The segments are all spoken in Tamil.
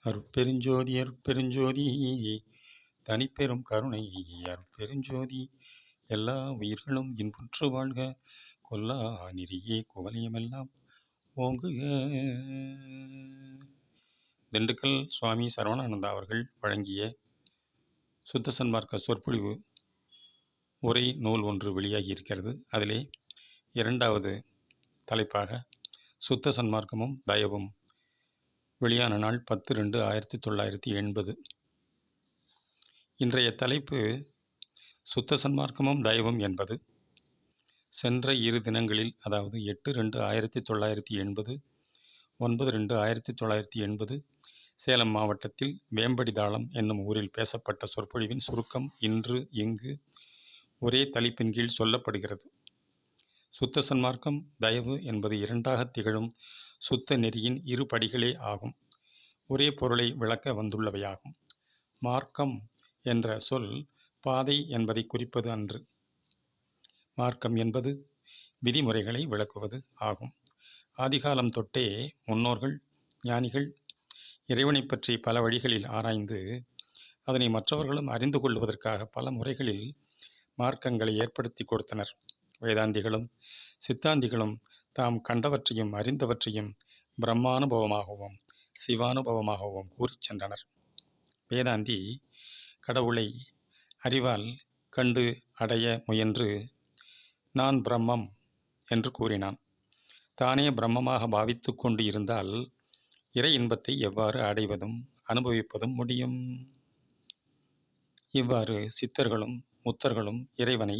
அருட்பெருஞ்சோதி அருட்பெருஞ்சோதி தனிப்பெரும் கருணை அருட்பெருஞ்சோதி எல்லா உயிர்களும் இன்புற்று வாழ்க கொல்லா நெறியே குவலியமெல்லாம் ஓங்குக. திண்டுக்கல் சுவாமி சரவணானந்தா அவர்கள் வழங்கிய சுத்த சன்மார்க்க சொற்பொழிவு உரை நூல் ஒன்று வெளியாகி இருக்கிறது. அதிலே இரண்டாவது தலைப்பாக சுத்த சன்மார்க்கமும் தயவும் வெளியான நாள் 10/2/1980. இன்றைய தலைப்பு சுத்த சன்மார்க்கமும் தயவும் என்பது சென்ற 2 தினங்களில், அதாவது 8/2/1980, 9/2/1980 சேலம் மாவட்டத்தில் வேம்படிதாளம் என்னும் ஊரில் பேசப்பட்ட சொற்பொழிவின் சுருக்கம் இன்று இங்கு ஒரே தலைப்பின் கீழ் சொல்லப்படுகிறது. சுத்த சன்மார்க்கம் தயவு என்பது இரண்டாக திகழும் சுத்த நெறியின் 2 படிகளே ஆகும். ஒரே பொருளை விளக்க வந்துள்ளவையாகும். மார்க்கம் என்ற சொல் பாதை என்பதை குறிப்பது அன்று. மார்க்கம் என்பது விதிமுறைகளை விளக்குவது ஆகும். ஆதிகாலம் தொட்டே முன்னோர்கள் ஞானிகள் இறைவனை பற்றி பல வழிகளில் ஆராய்ந்து அதனை மற்றவர்களும் அறிந்து கொள்வதற்காக பல முறைகளில் மார்க்கங்களை ஏற்படுத்தி கொடுத்தனர். வேதாந்திகளும் சித்தாந்திகளும் தாம் கண்டவற்றையும் அறிந்தவற்றையும் பிரம்மானுபவமாகவும் சிவானுபவமாகவும் கூறிச் சென்றனர். வேதாந்தி கடவுளை அறிவால் கண்டு அடைய முயன்று நான் பிரம்மம் என்று கூறினான். தானே பிரம்மமாக பாவித்து கொண்டு இருந்தால் இறை இன்பத்தை எவ்வாறு அடைவதும் அனுபவிப்பதும் முடியும்? இவ்வாறு சித்தர்களும் முத்தர்களும் இறைவனை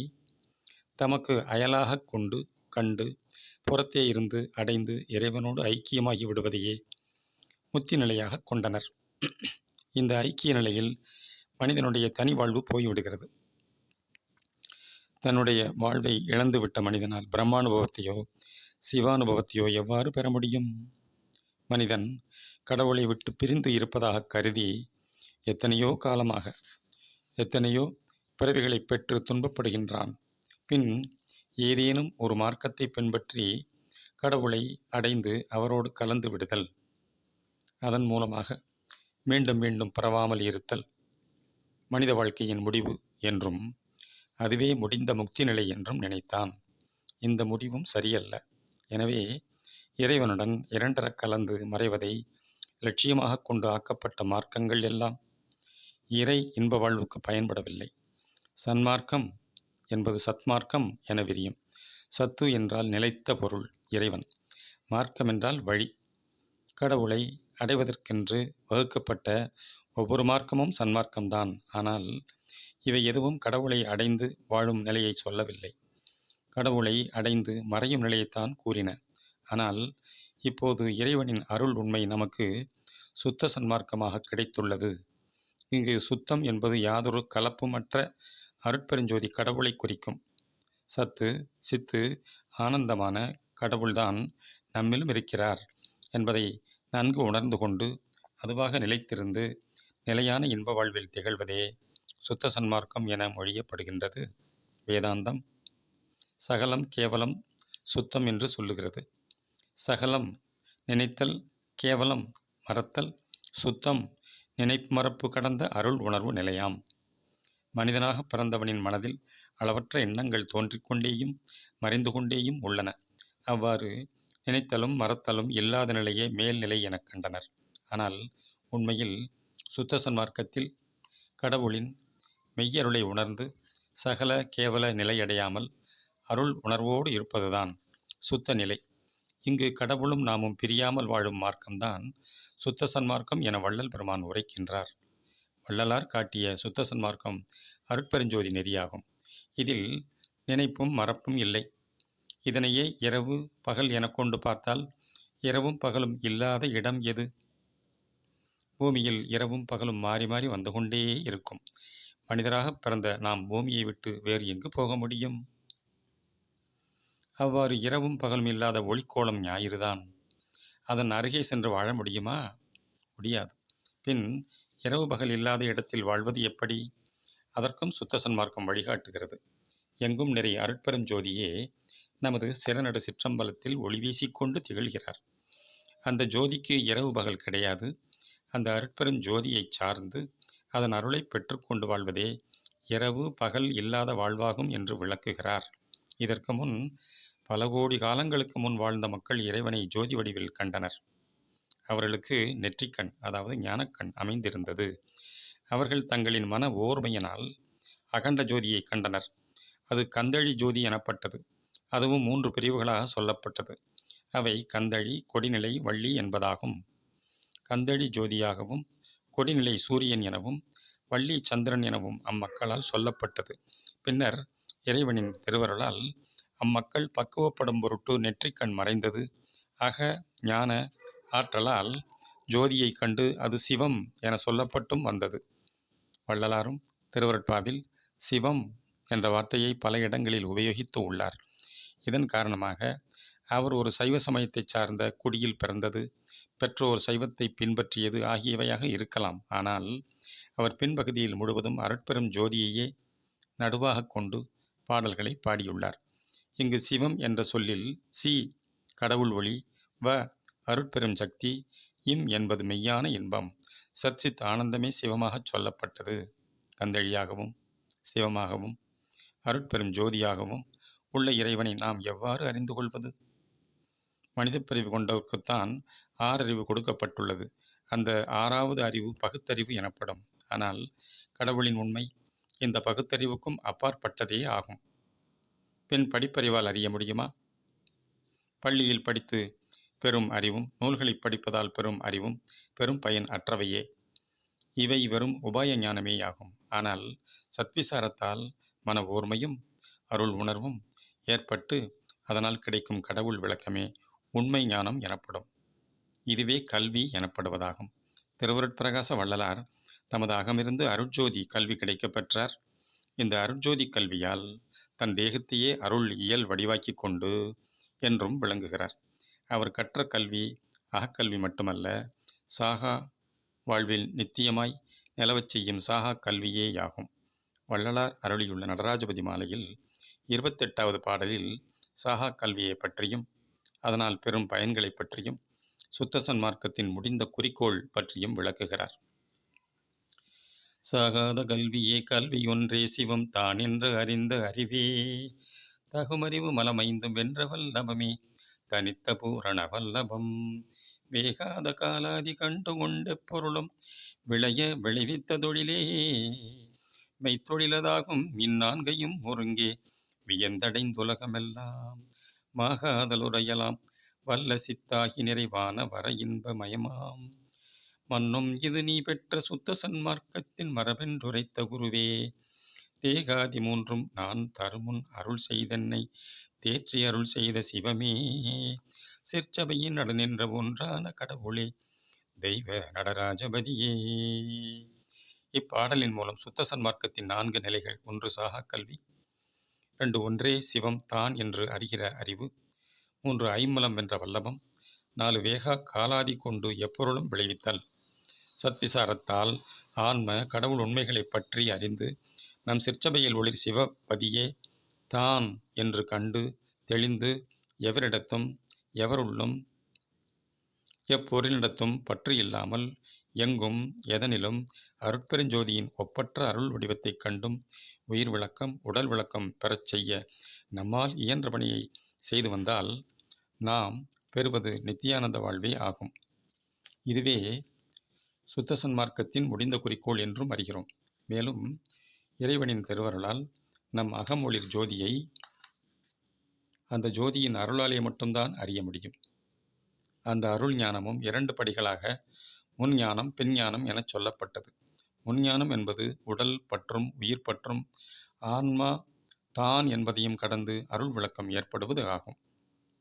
தமக்கு அயலாக கொண்டு கண்டு புறத்தே இருந்து அடைந்து இறைவனோடு ஐக்கியமாகி விடுவதையே முத்தி நிலையாக கொண்டனர். இந்த ஐக்கிய நிலையில் மனிதனுடைய தனி வாழ்வு போய்விடுகிறது. தன்னுடைய வாழ்வை இழந்துவிட்ட மனிதனால் பிரம்மானுபவத்தையோ சிவானுபவத்தையோ எவ்வாறு பெற முடியும்? மனிதன் கடவுளை விட்டு பிரிந்து இருப்பதாக கருதி எத்தனையோ காலமாக எத்தனையோ பிறவிகளை பெற்று துன்பப்படுகின்றான். பின் ஏதேனும் ஒரு மார்க்கத்தை பின்பற்றி கடவுளை அடைந்து அவரோடு கலந்து விடுதல், அதன் மூலமாக மீண்டும் மீண்டும் பரவாமல் இருத்தல் மனித வாழ்க்கையின் முடிவு என்றும் அதுவே முடிந்த முக்தி நிலை என்றும் நினைத்தான். இந்த முடிவும் சரியல்ல. எனவே இறைவனுடன் இரண்டர கலந்து மறைவதை லட்சியமாக கொண்டு ஆக்கப்பட்ட மார்க்கங்கள் எல்லாம் இறை இன்ப வாழ்வுக்கு பயன்படவில்லை. சன்மார்க்கம் என்பது சத்மார்க்கம் என விரியும். சத்து என்றால் நிலைத்த பொருள், இறைவன். மார்க்கம் என்றால் வழி. கடவுளை அடைவதற்கென்று வகுக்கப்பட்ட ஒவ்வொரு மார்க்கமும் சன்மார்க்கம்தான். ஆனால் இவை எதுவும் கடவுளை அடைந்து வாழும் நிலையை சொல்லவில்லை. கடவுளை அடைந்து மறையும் நிலையைத்தான் கூறின. ஆனால் இப்போது இறைவனின் அருள் உண்மை நமக்கு சுத்த சன்மார்க்கமாக கிடைத்துள்ளது. இங்கு சுத்தம் என்பது யாதொரு கலப்புமற்ற அருட்பெருஞ்சோதி கடவுளை குறிக்கும். சத்து சித்து ஆனந்தமான கடவுள்தான் நம்மிலும் இருக்கிறார் என்பதை நன்கு உணர்ந்து கொண்டு அதுவாக நிலைத்திருந்து நிலையான இன்ப வாழ்வில் திகழ்வதே சுத்த சன்மார்க்கம் என மொழியப்படுகின்றது. வேதாந்தம் சகலம் கேவலம் சுத்தம் என்று சொல்லுகிறது. சகலம் நினைத்தல், கேவலம் மறத்தல், சுத்தம் நினைப்பு கடந்த அருள் உணர்வு நிலையாம். மனிதனாக பிறந்தவனின் மனதில் அளவற்ற எண்ணங்கள் தோன்றிக்கொண்டேயும் மறைந்து கொண்டேயும் உள்ளன. அவ்வாறு நினைத்தலும் மறத்தலும் இல்லாத நிலையே மேல்நிலை எனக் கண்டனர். ஆனால் உண்மையில் சுத்த சன்மார்க்கத்தில் கடவுளின் மெய்யருளை உணர்ந்து சகல கேவல நிலையடையாமல் அருள் உணர்வோடு இருப்பதுதான் சுத்த நிலை. இங்கு கடவுளும் நாமும் பிரியாமல் வாழும் மார்க்கம்தான் சுத்த சன்மார்க்கம் என வள்ளல் பெருமான் உரைக்கின்றார். வள்ளலார் காட்டிய சுத்த சன்மார்க்கம் அருட்பெருஞ்சோதி நெறியாகும். இதில் நினைப்பும் மறப்பும் இல்லை. இதனையே இரவு பகல் என கொண்டு பார்த்தால் இரவும் பகலும் இல்லாத இடம் எது? பூமியில் இரவும் பகலும் மாறி மாறி வந்து கொண்டே இருக்கும். மனிதராக பிறந்த நாம் பூமியை விட்டு வேறு எங்கு போக முடியும்? அவ்வாறு இரவும் பகலும் இல்லாத ஒளிக்கோளம் ஞாயிறுதான். அதன் அருகே சென்று வாழ முடியுமா? முடியாது. பின் இரவு பகல் இல்லாத இடத்தில் வாழ்வது எப்படி? அதற்கும் சுத்த சன்மார்க்கம் வழிகாட்டுகிறது. எங்கும் நிறை அருட்பெருஞ்சோதியே நமது சிறநடு சிற்றம்பலத்தில் ஒளி வீசிக்கொண்டு திகழ்கிறார். அந்த ஜோதிக்கு இரவு பகல் கிடையாது. அந்த அருட்பெரும் ஜோதியைச் சார்ந்து அதன் அருளை பெற்றுக்கொண்டு வாழ்வதே இரவு பகல் இல்லாத வாழ்வாகும் என்று விளக்குகிறார். இதற்கு முன் பல கோடி காலங்களுக்கு முன் வாழ்ந்த மக்கள் இறைவனை ஜோதி வடிவில் கண்டனர். அவர்களுக்கு நெற்றிக்கண், அதாவது ஞானக்கண் அமைந்திருந்தது. அவர்கள் தங்களின் மன ஓர்மையினால் அகண்ட ஜோதியை கண்டனர். அது கந்தழி ஜோதி எனப்பட்டது. அதுவும் 3 பிரிவுகளாக சொல்லப்பட்டது. அவை கந்தழி, கொடிநிலை, வள்ளி என்பதாகும். கந்தழி ஜோதியாகவும், கொடிநிலை சூரியன் எனவும், வள்ளி சந்திரன் எனவும் அம்மக்களால் சொல்லப்பட்டது. பின்னர் இறைவனின் திருவருளால் அம்மக்கள் பக்குவப்படும் பொருட்டு நெற்றிக்கண் மறைந்தது. அக ஞான ஆற்றலால் ஜோதியை கண்டு அது சிவம் என சொல்லப்பட்டும் வந்தது. வள்ளலாரும் திருவருட்பாவில் சிவம் என்ற வார்த்தையை பல இடங்களில் உபயோகித்து உள்ளார். இதன் காரணமாக அவர் ஒரு சைவ சமயத்தைச் சார்ந்த குடியில் பிறந்தது, பெற்றோர் சைவத்தை பின்பற்றியது ஆகியவையாக இருக்கலாம். ஆனால் அவர் பின்பகுதியில் முழுவதும் அருட்பெரும் ஜோதியையே நடுவாக கொண்டு பாடல்களை பாடியுள்ளார். இங்கு சிவம் என்ற சொல்லில் சி கடவுள் ஒளி, வ அருட்பெரும் சக்தி, இம் என்பது மெய்யான இன்பம், சச்சித் ஆனந்தமே சிவமாகச் சொல்லப்பட்டது. கந்தழியாகவும் சிவமாகவும் அருட்பெரும் ஜோதியாகவும் உள்ள இறைவனை நாம் எவ்வாறு அறிந்து கொள்வது? மனித பிறவி கொண்டவர்க்குத்தான் 6 அறிவு கொடுக்கப்பட்டுள்ளது. அந்த 6வது அறிவு பகுத்தறிவு எனப்படும். ஆனால் கடவுளின் உண்மை இந்த பகுத்தறிவுக்கும் அப்பாற்பட்டதே ஆகும். பின் படிப்பறிவால் அறிய முடியுமா? பள்ளியில் படித்து பெறும் அறிவும், நூல்களை படிப்பதால் பெறும் அறிவும் பெரும் பயன் அற்றவையே. இவை வெறும் உபாய ஞானமேயாகும். ஆனால் சத்விசாரத்தால் மன ஓர்மையும் அருள் உணர்வும் ஏற்பட்டு அதனால் கிடைக்கும் கடவுள் விளக்கமே உண்மை ஞானம் எனப்படும். இதுவே கல்வி எனப்படுவதாகும். திருவருட்பிரகாச வள்ளலார் தமது அகமிருந்து அருட்ஜோதி கல்வி கிடைக்கப் பெற்றார். இந்த அருட்ஜோதி கல்வியால் தன் தேகத்தையே அருள் இயல் வடிவாக்கி கொண்டு என்றும் விளங்குகிறார். அவர் கற்ற கல்வி அகக்கல்வி மட்டுமல்ல, சாகா வாழ்வில் நித்தியமாய் நிலவச் செய்யும் சாகா கல்வியேயாகும். வள்ளலார் அருளியுள்ள நடராஜபதி மாலையில் 28வது பாடலில் சாகா கல்வியை பற்றியும் அதனால் பெரும் பயன்களை பற்றியும் சுத்த சன்மார்க்கத்தின் முடிந்த குறிக்கோள் பற்றியும் விளக்குகிறார். சாகாத கல்வியே கல்வியொன்றே சிவம் தான் என்று அறிந்த அறிவே, தகுமறிவு மலமைந்தும் வென்ற வல்லபமே தனித்த பூரண வல்லபம், வேகாத காலாதி கண்டு கொண்ட பொருளும் விளைய விளைவித்த தொழிலே, மெய்த்தொழிலதாகும் இந்நான்கையும் ஒருங்கே வியந்தடைந்துலகமெல்லாம் மாகாதலுரையலாம் வல்ல சித்தாகி நிறைவான வர இன்ப மயமாம் மன்னும் இது நீ பெற்ற சுத்த சன்மார்க்கத்தின் மரபென்றுரைத்த குருவே, தேகாதி 3ம் நான் தருமுன் அருள் செய்தென்னை தேற்றி அருள் செய்த சிவமே, சிற்சபையின் நடு நின்ற ஒன்றான கடவுளே தெய்வ நடராஜபதியே. இப்பாடலின் மூலம் சுத்த சன்மார்க்கத்தின் 4 நிலைகள்: 1 சாகா கல்வி, 2 ஒன்றே சிவம் தான் என்று அறிகிற அறிவு, 3 ஐம்மலம் வென்ற வல்லபம், 4 வேகா காலாதி கொண்டு எப்பொருளும் விளைவித்தல். சத்விசாரத்தால் ஆன்ம கடவுள் உண்மைகளை பற்றி அறிந்து நம் சிற்சபையில் ஒளிர் சிவபதியே தான் என்று கண்டு தெளிந்து எவரிடத்தும் எவருள்ளும் எப்பொருளிடத்தும் பற்று இல்லாமல் எங்கும் எதனிலும் அருட்பெருஞ்சோதியின் ஒப்பற்ற அருள் வடிவத்தைக் கண்டும் உயிர் விளக்கம் உடல் விளக்கம் பெறச் செய்ய நம்மால் இயன்ற பணியை செய்து வந்தால் நாம் பெறுவது நித்தியானந்த வாழ்வே ஆகும். இதுவே சுத்த சன்மார்க்கத்தின் முடிந்த குறிக்கோள் என்றும் அறிகிறோம். மேலும் இறைவனின் திருவருளால் நம் அகமொழிர் ஜோதியை அந்த ஜோதியின் அருளாலே மட்டும்தான் அறிய முடியும். அந்த அருள் ஞானமும் 2 படிகளாக முன்ஞானம் பின்ஞானம் எனச் சொல்லப்பட்டது. முன்ஞானம் என்பது உடல் பற்றும் உயிர் பற்றும் ஆன்மா தான் என்பதையும் கடந்து அருள் விளக்கம் ஏற்படுவது ஆகும்.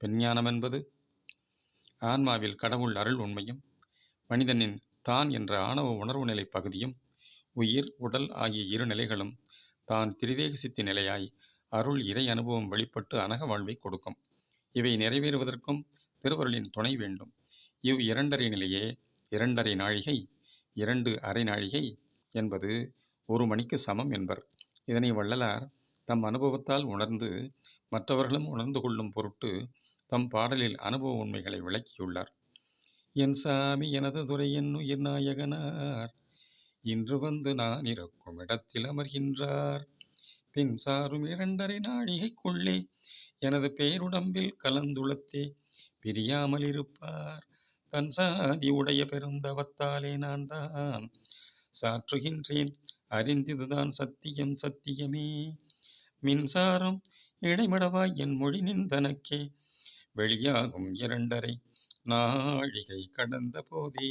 பின்ஞானம் என்பது ஆன்மாவில் கடவுள் அருள் உண்மையும் மனிதனின் தான் என்ற ஆணவ உணர்வு நிலை பகுதியும் உயிர் உடல் ஆகிய 2 நிலைகளும் தான் திரிதேக சித்தி நிலையாய் அருள் இறை அனுபவம் வெளிப்பட்டு அனக வாழ்வை கொடுக்கும். இவை நிறைவேறுவதற்கும் திருவருளின் துணை வேண்டும். இவ் 2½ நிலையே 2½ நாழிகை 2 அரை நாழிகை என்பது 1 மணிக்கு சமம் என்பர். இதனை வள்ளலார் தம் அனுபவத்தால் உணர்ந்து மற்றவர்களும் உணர்ந்து கொள்ளும் பொருட்டு தம் பாடலில் அனுபவ உண்மைகளை விளக்கியுள்ளார். என் சாமி எனது துறை என்னுயிர் நாயகனார் இன்று வந்து நான் இருக்கும் இடத்தில் அமர்கின்றார். பின் சாரும் 2½ நாழிகைக்குள்ளே எனது பேருடம்பில் கலந்துளத்தே பிரியாமல் இருப்பார். தன் சாதி உடைய பெருந்தவத்தாலே நான் தான் சாற்றுகின்றேன் அறிந்திதுதான் சத்தியம் சத்தியமே. மின்சாரம் இடைமடவாய் என் மொழி நின்றனக்கே வெளியாகும் 2½ நாழிகை கடந்த போதே.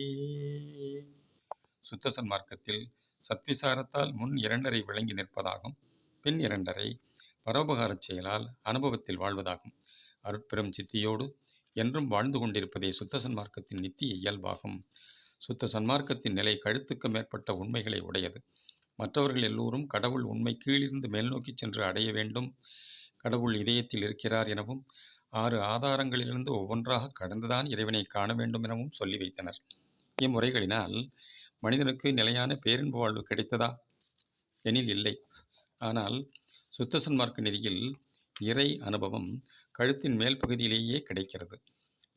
சுத்த சன்மார்க்கத்தில் சத்விசாரத்தால் முன் 2½ விளங்கி நிற்பதாகும். பின் 2½ பரோபகாரச் செயலால் அனுபவத்தில் வாழ்வதாகும். அருட்பெரும் சித்தியோடு என்றும் வாழ்ந்து கொண்டிருப்பதே சுத்த சன்மார்க்கத்தின் நித்திய இயல்பாகும். சுத்த சன்மார்க்கத்தின் நிலை கழுத்துக்கு மேற்பட்ட உண்மைகளை உடையது. மற்றவர்கள் எல்லோரும் கடவுள் உண்மை கீழிருந்து மேல் நோக்கி சென்று அடைய வேண்டும், கடவுள் இதயத்தில் இருக்கிறார் எனவும் 6 ஆதாரங்களிலிருந்து ஒவ்வொன்றாக கடந்துதான் இறைவனை காண வேண்டும் எனவும் சொல்லி வைத்தனர். இம்முறைகளினால் மனிதனுக்கு நிலையான பேரின்ப வாழ்வு கிடைத்ததா எனில் இல்லை. ஆனால் சுத்த சன்மார்க்க நெறியில் இறை அனுபவம் கழுத்தின் மேல் பகுதியிலேயே கிடைக்கிறது.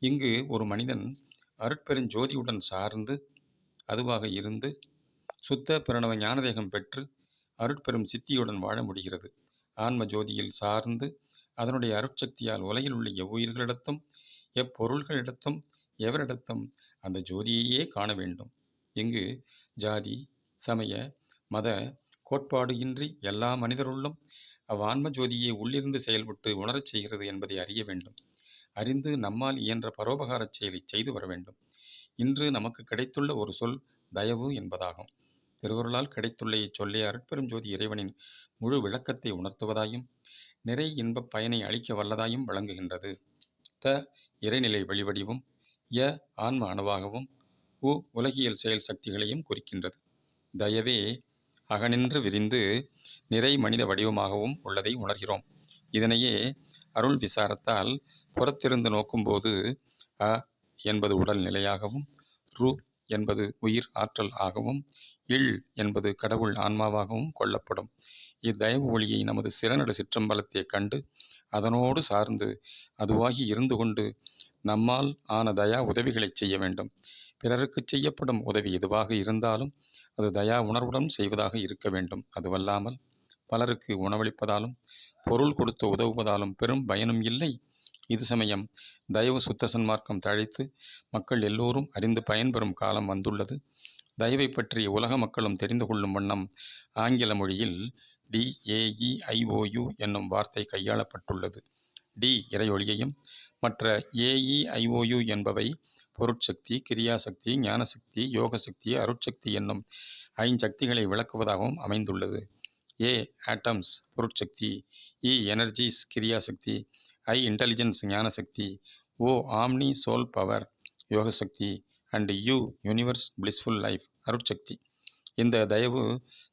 இங்கு ஒரு மனிதன் அருட்பெருஞ்சோதியுடன் சார்ந்து அதுவாக இருந்து சுத்த பிரணவ ஞானதேகம் பெற்று அருட்பெரும் சித்தியுடன் வாழ முடிகிறது. ஆன்ம ஜோதியில் சார்ந்து அதனுடைய அருட்சக்தியால் உலகில் உள்ள எவ்வுயிர்களிடத்தும் எப்பொருள்களிடத்தும் எவரிடத்தும் அந்த ஜோதியையே காண வேண்டும். இங்கு ஜாதி சமய மத கோட்பாடு இன்றி எல்லா மனிதருள்ளும் அவ்வான்ம ஜோதியை உள்ளிருந்து செயல்பட்டு உணரச் செய்கிறது என்பதை அறிய வேண்டும். அறிந்து நம்மால் இயன்ற பரோபகாரச் செயலை செய்து வர வேண்டும். இன்று நமக்கு கிடைத்துள்ள ஒரு சொல் தயவு என்பதாகும். திருவருளால் கிடைத்துள்ள இச்சொல்லே அருட்பெருஞ்சோதி இறைவனின் முழு விளக்கத்தை உணர்த்துவதாயும் நிறை இன்பப் பயனை அளிக்க வல்லதாயும் விளங்குகின்றது. த இறைநிலை வெளிவடிவும் ய ஆன்ம அணுவாகவும் உ உலகியல் செயல் சக்திகளையும் குறிக்கின்றது. தயவே அகனின்று விரிந்து நிறை மனித வடிவமாகவும் உள்ளதை உணர்கிறோம். இதனையே அருள் விசாரத்தால் புறத்திருந்து நோக்கும்போது அ என்பது உடல் நிலையாகவும், ரு என்பது உயிர் ஆற்றல் ஆகவும், இல் என்பது கடவுள் ஆன்மாவாகவும் கொள்ளப்படும். இத்தயவு ஒளியை நமது சிறநடு சிற்றம்பலத்தை கண்டு அதனோடு சார்ந்து அதுவாகி இருந்து கொண்டு நம்மால் ஆன தயா உதவிகளை செய்ய வேண்டும். பிறருக்கு செய்யப்படும் உதவி எதுவாக இருந்தாலும் அது தயா உணர்வுடன் செய்வதாக இருக்க வேண்டும். அதுவல்லாமல் பலருக்கு உணவளிப்பதாலும் பொருள் கொடுத்து உதவுவதாலும் பெரும் பயனும் இல்லை. இது சமயம் தயவு சுத்த சன்மார்க்கம் தழைத்து மக்கள் எல்லோரும் அறிந்து பயன்பெறும் காலம் வந்துள்ளது. தயவை பற்றி உலக மக்களும் தெரிந்து கொள்ளும் வண்ணம் ஆங்கில மொழியில் DAEIOU என்னும் வார்த்தை கையாளப்பட்டுள்ளது. டி இறையொளியையும் மற்ற AEIOU என்பவை பொருட்சக்தி, கிரியாசக்தி, ஞானசக்தி, யோகசக்தி, அருட்சக்தி என்னும் 5 சக்திகளை விளக்குவதாகவும் அமைந்துள்ளது. A ஆட்டம்ஸ் பொருட்சக்தி, E எனர்ஜீஸ் கிரியாசக்தி, I இன்டெலிஜென்ஸ் ஞானசக்தி, O ஆம்னி சோல் பவர் யோகசக்தி and U universe blissful life அருட்சக்தி. இந்த தயவு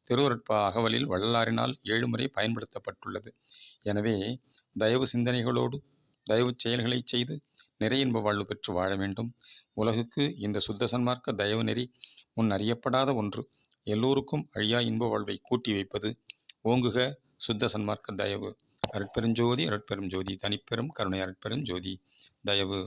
திருவருட்பா அகவலில் வள்ளலாரினால் 7 முறை பயன்படுத்தப்பட்டுள்ளது. எனவே தயவு சிந்தனைகளோடு தயவு செயல்களை செய்து நிறையின்ப வாழ்வு பெற்று வாழ வேண்டும். உலகுக்கு இந்த சுத்த சன்மார்க்க தயவு நெறி முன் அறியப்படாத ஒன்று. எல்லோருக்கும் அழியா இன்ப வாழ்வை கூட்டி வைப்பது. ஓங்குக சுத்த சன்மார்க்க தயவு. அருட்பெருஞ்சோதி அருட்பெரும் ஜோதி தனிப்பெரும் கருணை அருட்பெருஞ்சோதி தயவு.